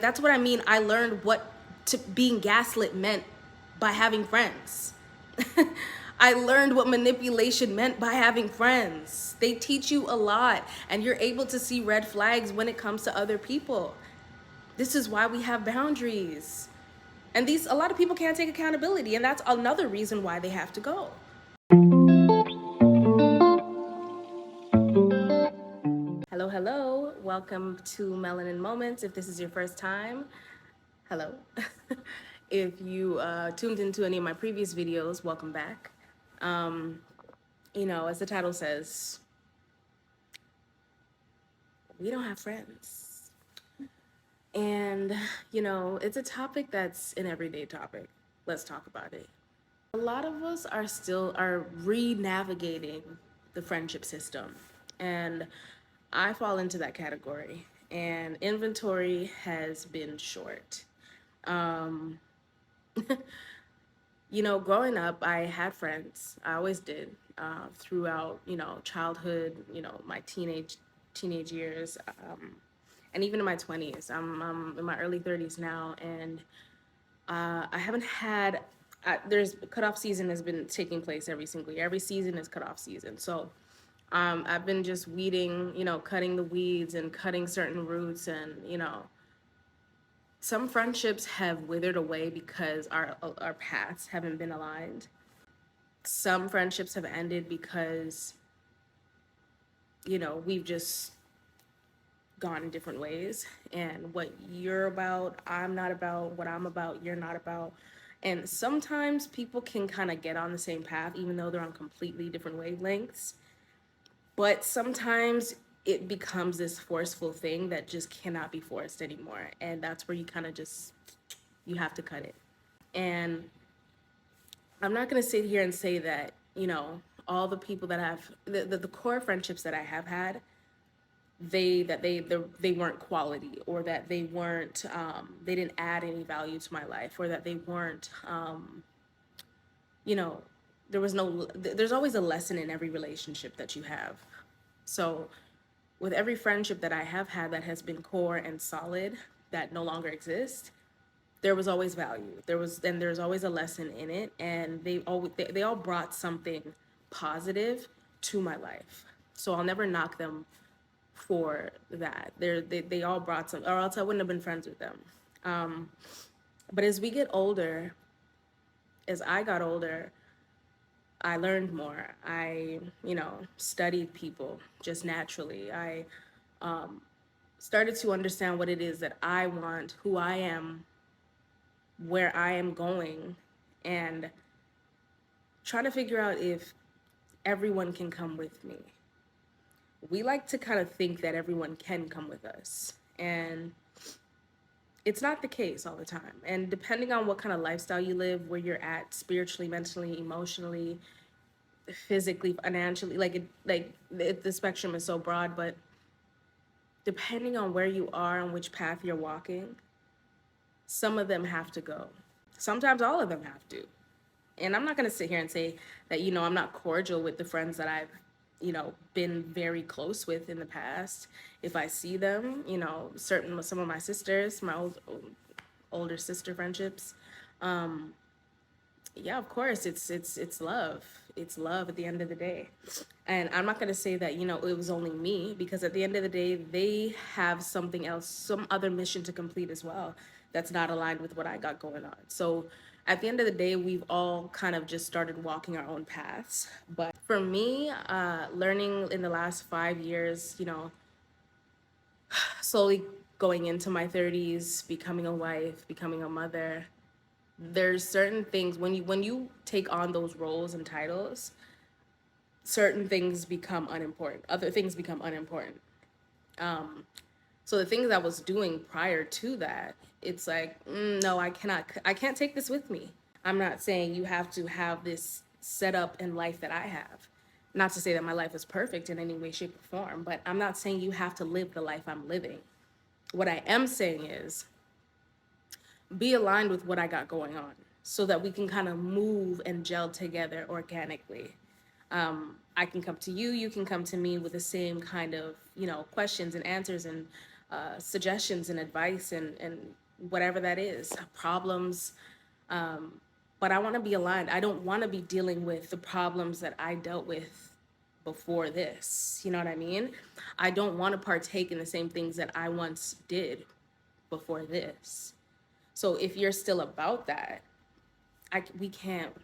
That's what I mean. I learned what being gaslit meant by having friends. I learned what manipulation meant by having friends. They teach you a lot, and you're able to see red flags when it comes to other people. This is why we have boundaries. And a lot of people can't take accountability, and that's another reason why they have to go. Hello, hello. Welcome to Melanin Moments. If this is your first time, hello. If you tuned into any of my previous videos, welcome back. As the title says, we don't have friends. And, it's a topic that's an everyday topic. Let's talk about it. A lot of us are re-navigating the friendship system. And I fall into that category. And inventory has been short. Growing up, I had friends. I always did, throughout, childhood, my teenage years, and even in my 20s. I'm in my early 30s now, and I haven't had. There's cutoff season has been taking place every single year. Every season is cutoff season. So I've been just weeding, cutting the weeds and cutting certain roots, and some friendships have withered away because our paths haven't been aligned. Some friendships have ended because we've just gone in different ways, and what you're about, I'm not about. What I'm about, you're not about. And sometimes people can kind of get on the same path even though they're on completely different wavelengths, but sometimes it becomes this forceful thing that just cannot be forced anymore, and that's where you kind of just, you have to cut it. And I'm not going to sit here and say that, all the people that have the core friendships that I have had, they weren't quality, or that they weren't, they didn't add any value to my life, or that they weren't, you know, there's always a lesson in every relationship that you have. So with every friendship that I have had that has been core and solid, that no longer exists, there was always value. There's always a lesson in it, and they all brought something positive to my life. So I'll never knock them for that. They all brought some, or else I wouldn't have been friends with them. But as I got older, I learned more. I, studied people just naturally. I started to understand what it is that I want, who I am, where I am going, and trying to figure out if everyone can come with me. We like to kind of think that everyone can come with us, and it's not the case all the time. And depending on what kind of lifestyle you live, where you're at spiritually, mentally, emotionally, physically, financially, the spectrum is so broad, but depending on where you are and which path you're walking, some of them have to go. Sometimes all of them have to. And I'm not going to sit here and say that, I'm not cordial with the friends that I've, been very close with in the past. If I see them, some of my sisters, my older sister friendships, yeah, of course, it's love. It's love at the end of the day. And I'm not going to say that, it was only me, because at the end of the day, they have something else, some other mission to complete as well, that's not aligned with what I got going on. So at the end of the day, we've all kind of just started walking our own paths. But for me, learning in the last 5 years, slowly going into my 30s, becoming a wife, becoming a mother, there's certain things when you take on those roles and titles, certain things become unimportant, other things become unimportant. So the things I was doing prior to that, it's like, no, I can't take this with me. I'm not saying you have to have this set up in life that I have. Not to say that my life is perfect in any way, shape, or form, but I'm not saying you have to live the life I'm living. What I am saying is, be aligned with what I got going on, so that we can kind of move and gel together organically. I can come to you, you can come to me with the same kind of, questions and answers, and suggestions and advice and whatever that is, problems. But I want to be aligned. I don't want to be dealing with the problems that I dealt with before this. You know what I mean? I don't want to partake in the same things that I once did before this. So if you're still about that, we can't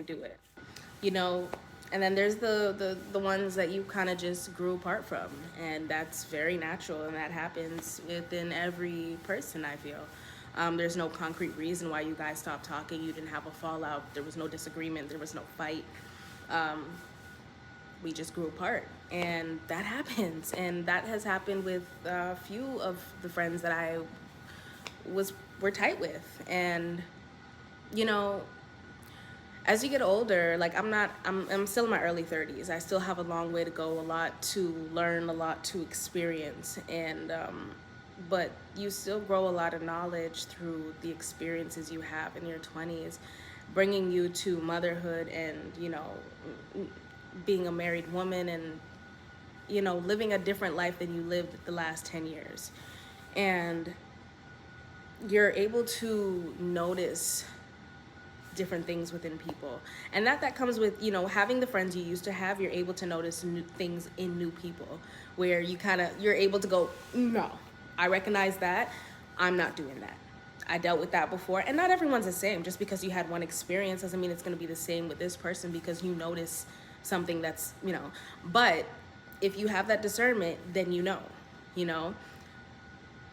do it. You know, and then there's the ones that you kind of just grew apart from, and that's very natural, and that happens within every person, I feel. There's no concrete reason why you guys stopped talking. You didn't have a fallout. There was no disagreement. There was no fight. We just grew apart, and that happens, and that has happened with a few of the friends that I was were tight with. And you know, as you get older, like I'm still in my early 30s. I still have a long way to go, a lot to learn, a lot to experience, and but you still grow a lot of knowledge through the experiences you have in your 20s, bringing you to motherhood and, being a married woman and, living a different life than you lived the last 10 years. And you're able to notice different things within people, and that comes with having the friends you used to have. You're able to notice new things in new people, where you're able to go, no, I recognize that, I'm not doing that, I dealt with that before. And not everyone's the same. Just because you had one experience doesn't mean it's going to be the same with this person, because you notice something that's but if you have that discernment, then you know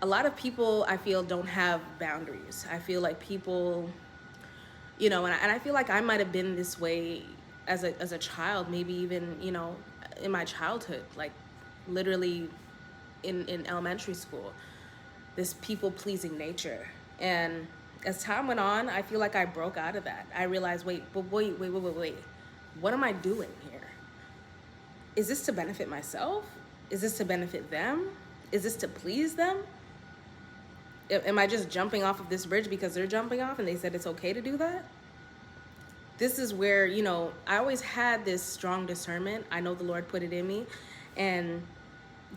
a lot of people, I feel, don't have boundaries. I feel like people, and I feel like I might have been this way as a child, maybe even, in my childhood, like literally in elementary school, this people-pleasing nature. And as time went on, I feel like I broke out of that. I realized, wait, what am I doing here? Is this to benefit myself? Is this to benefit them? Is this to please them? Am I just jumping off of this bridge because they're jumping off and they said it's okay to do that? This is where, I always had this strong discernment. I know the Lord put it in me. And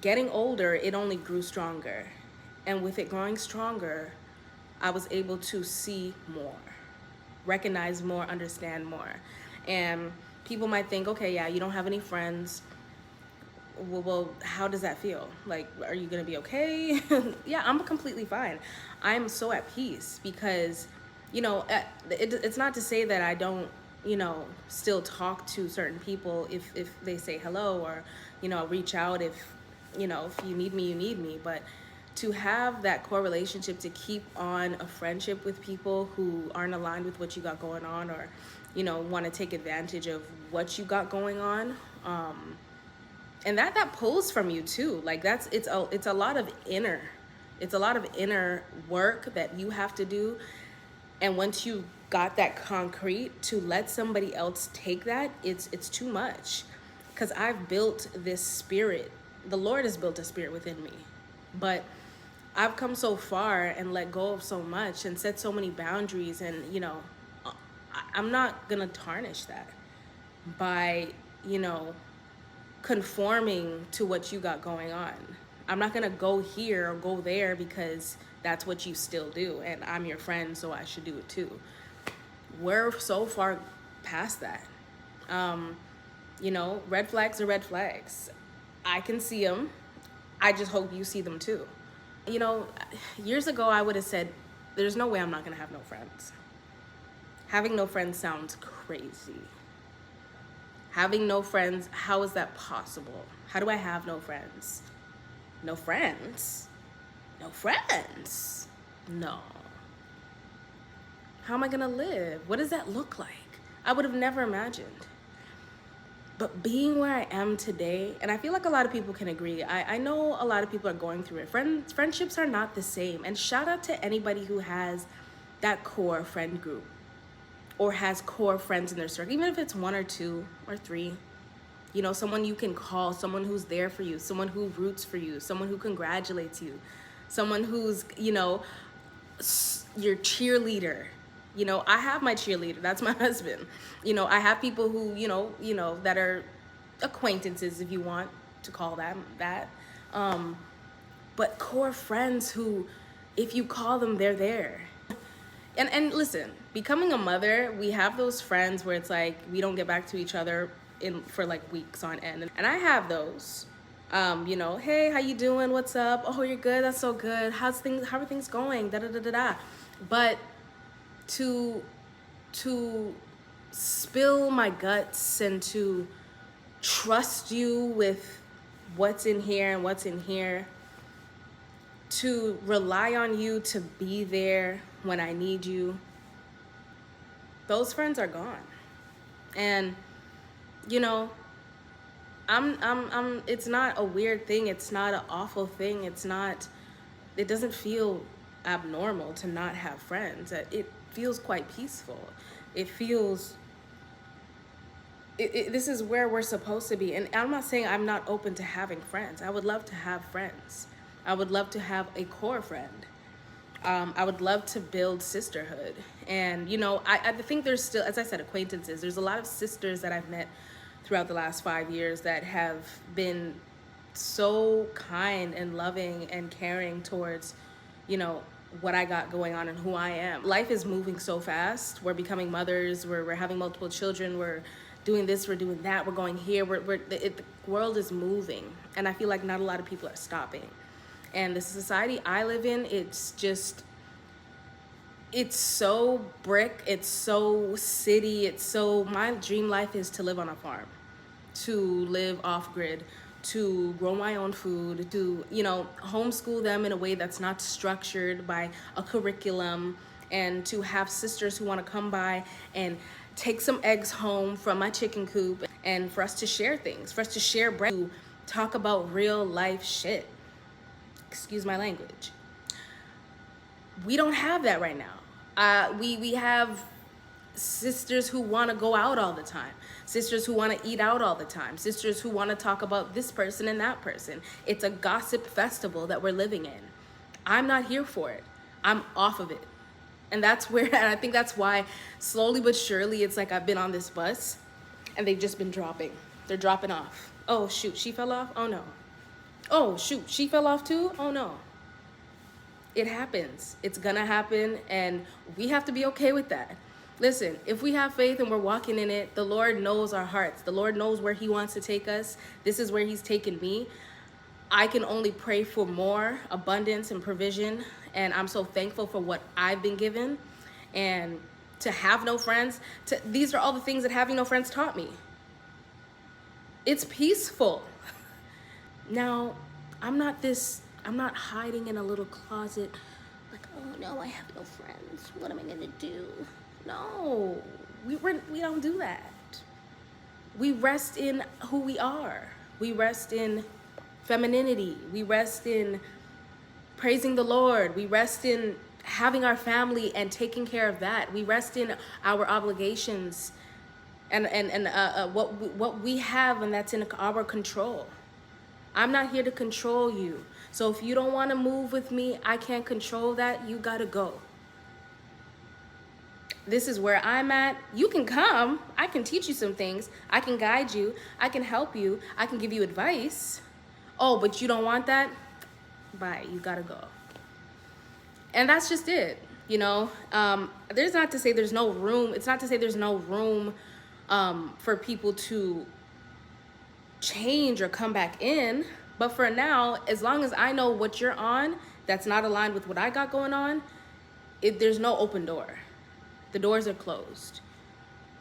getting older, it only grew stronger. And with it growing stronger, I was able to see more, recognize more, understand more. And people might think, okay, yeah, you don't have any friends. Well, how does that feel? Like, are you gonna be okay? Yeah, I'm completely fine. I'm so at peace because, it's not to say that I don't, still talk to certain people if they say hello, or, reach out if you need me, you need me. But to have that core relationship, to keep on a friendship with people who aren't aligned with what you got going on, or, want to take advantage of what you got going on, and that pulls from you too. Like it's a lot of inner work that you have to do. And once you got that concrete, to let somebody else take that, it's too much. Because I've built this spirit. The Lord has built a spirit within me, but I've come so far and let go of so much and set so many boundaries. And I'm not gonna tarnish that by conforming to what you got going on. I'm not gonna go here or go there because that's what you still do, and I'm your friend, so I should do it too. We're so far past that. Red flags are red flags. I can see them. I just hope you see them too. Years ago I would have said, there's no way I'm not gonna have no friends. Having no friends sounds crazy. Having no friends, how is that possible? How do I have no friends? No friends? No friends? No. How am I gonna live? What does that look like? I would have never imagined. But being where I am today, and I feel like a lot of people can agree, I know a lot of people are going through it. Friendships are not the same. And shout out to anybody who has that core friend group, or has core friends in their circle, even if it's one or two or three. Someone you can call, someone who's there for you, someone who roots for you, someone who congratulates you, someone who's, your cheerleader. I have my cheerleader, that's my husband. I have people who, that are acquaintances, if you want to call them that. but core friends who, if you call them, they're there. And listen, becoming a mother, we have those friends where it's like we don't get back to each other in for like weeks on end. And I have those. You know, hey, how you doing? What's up? Oh, you're good. That's so good. How are things going? Da da da da da. But to spill my guts and to trust you with what's in here and what's in here, to rely on you to be there when I need you, those friends are gone. And you know, it's not a weird thing, it's not an awful thing, it doesn't feel abnormal to not have friends. It feels quite peaceful. It feels this is where we're supposed to be. And I'm not saying I'm not open to having friends. I would love to have friends. I would love to have a core friend. I would love to build sisterhood. And, you know, I think there's still, as I said, acquaintances. There's a lot of sisters that I've met throughout the last 5 years that have been so kind and loving and caring towards, you know, what I got going on and who I am. Life is moving so fast. We're becoming mothers. We're having multiple children. We're doing this. We're doing that. We're going here. The world is moving. And I feel like not a lot of people are stopping. And the society I live in, it's so brick, it's so city, my dream life is to live on a farm, to live off grid, to grow my own food, to, you know, homeschool them in a way that's not structured by a curriculum, and to have sisters who want to come by and take some eggs home from my chicken coop, and for us to share things, for us to share bread, to talk about real life shit. Excuse my language. We don't have that right now. We have sisters who want to go out all the time, sisters who want to eat out all the time, sisters who want to talk about this person and that person. It's a gossip festival that we're living in. I'm not here for it. I'm off of it. And that's where, and I think that's why slowly but surely it's like I've been on this bus and they've just been dropping. They're dropping off. Oh shoot, she fell off? Oh no. Oh shoot, she fell off too? Oh no. It happens. It's gonna happen, and we have to be okay with that. Listen, if we have faith and we're walking in it, the Lord knows our hearts. The Lord knows where He wants to take us. This is where He's taken me. I can only pray for more abundance and provision, and I'm so thankful for what I've been given. And to have no friends, these are all the things that having no friends taught me. It's peaceful. Now, I'm not hiding in a little closet like, oh no, I have no friends. What am I gonna do? No, we don't do that. We rest in who we are. We rest in femininity. We rest in praising the Lord. We rest in having our family and taking care of that. We rest in our obligations and what we have, and that's in our control. I'm not here to control you. So if you don't want to move with me, I can't control that. You gotta go. This is where I'm at. You can come. I can teach you some things. I can guide you. I can help you. I can give you advice. Oh, but you don't want that? Bye. You gotta go. And that's just it. You know, there's not to say there's no room. It's not to say there's no room for people to change or come back in. But for now, as long as I know what you're on that's not aligned with what I got going on, there's no open door. The doors are closed.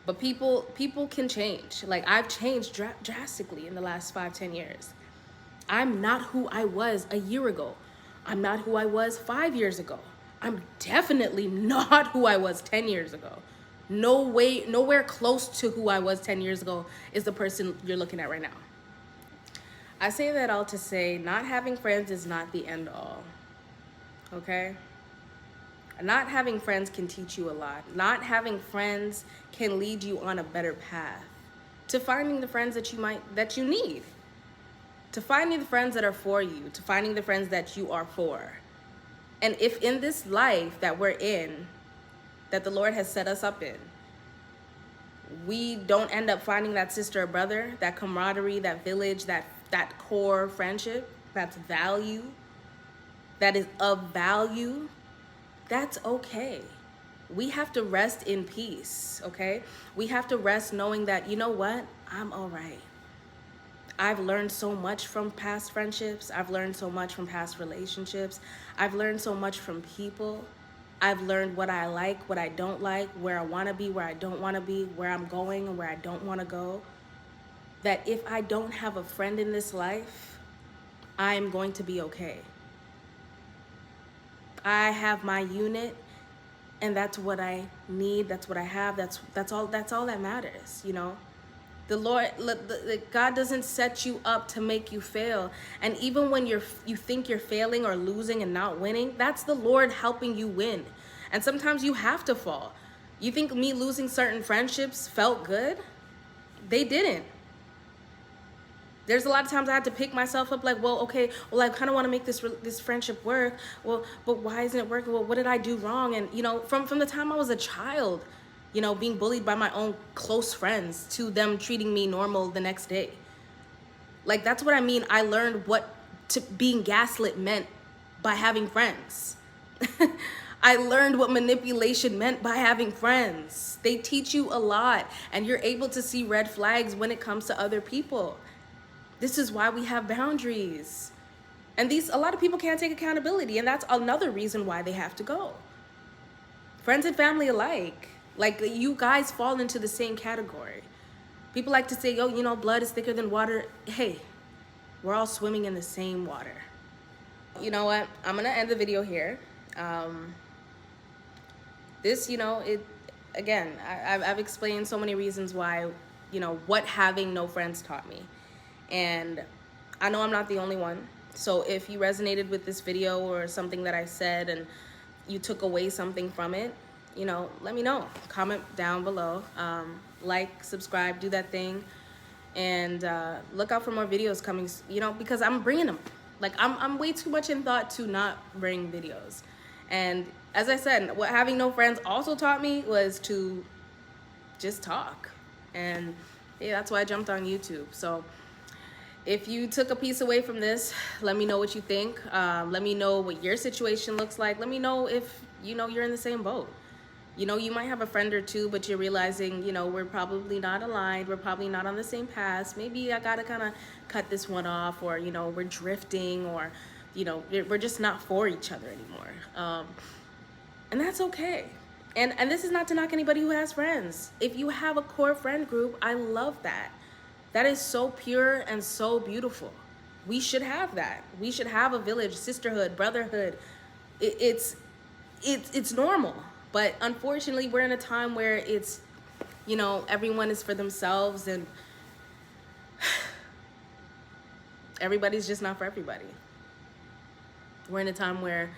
But people can change. Like, I've changed drastically in the last 5-10 years. I'm not who I was a year ago. I'm not who I was 5 years ago. I'm definitely not who I was 10 years ago. No way, nowhere close to who I was 10 years ago is the person you're looking at right now. I say that all to say, not having friends is not the end all, okay? Not having friends can teach you a lot. Not having friends can lead you on a better path to finding the friends that you need, to finding the friends that are for you, to finding the friends that you are for. And if in this life that we're in, that the Lord has set us up in, we don't end up finding that sister or brother, that camaraderie, that village, that core friendship, that's value, that is of value, that's okay. We have to rest in peace, okay? We have to rest knowing that, you know what? I'm all right. I've learned so much from past friendships. I've learned so much from past relationships. I've learned so much from people. I've learned what I like, what I don't like, where I want to be, where I don't want to be, where I'm going and where I don't want to go. That if I don't have a friend in this life, I am going to be okay. I have my unit, and that's what I need. That's what I have. That's all that matters, you know? The Lord, God doesn't set you up to make you fail. And even when you think you're failing or losing and not winning, that's the Lord helping you win. And sometimes you have to fall. You think me losing certain friendships felt good? They didn't. There's a lot of times I had to pick myself up like, well, okay, well, I kind of want to make this friendship work. Well, but why isn't it working? Well, what did I do wrong? And, you know, from the time I was a child, you know, being bullied by my own close friends to them treating me normal the next day. Like, that's what I mean. I learned what being gaslit meant by having friends. I learned what manipulation meant by having friends. They teach you a lot, and you're able to see red flags when it comes to other people. This is why we have boundaries. And a lot of people can't take accountability, and that's another reason why they have to go. Friends and family alike. Like, you guys fall into the same category. People like to say, oh, you know, blood is thicker than water. Hey, we're all swimming in the same water. You know what? I'm gonna end the video here. This, you know, again, I've explained so many reasons why, you know, what having no friends taught me. And I know I'm not the only one. So if you resonated with this video or something that I said and you took away something from it, you know, let me know. Comment down below. Like, subscribe, do that thing. And look out for more videos coming, you know, because I'm bringing them. Like, I'm way too much in thought to not bring videos. And as I said, what having no friends also taught me was to just talk. And yeah, that's why I jumped on YouTube. So if you took a piece away from this, let me know what you think. Let me know what your situation looks like. Let me know if, you know, you're in the same boat. You know, you might have a friend or two, but you're realizing, you know, we're probably not aligned. We're probably not on the same path. Maybe I gotta kind of cut this one off, or, you know, we're drifting, or, you know, we're just not for each other anymore. And that's okay. And this is not to knock anybody who has friends. If you have a core friend group, I love that. That is so pure and so beautiful. We should have that. We should have a village, sisterhood, brotherhood. It's normal. But unfortunately, we're in a time where it's, you know, everyone is for themselves, and everybody's just not for everybody. We're in a time where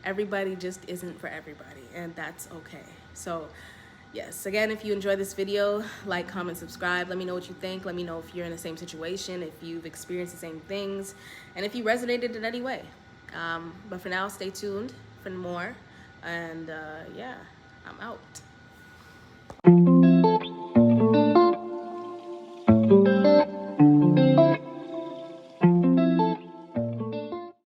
everybody just isn't for everybody, and that's okay. So yes, again, if you enjoyed this video, like, comment, subscribe. Let me know what you think. Let me know if you're in the same situation, if you've experienced the same things, and if you resonated in any way. But for now, stay tuned for more. And yeah, I'm out.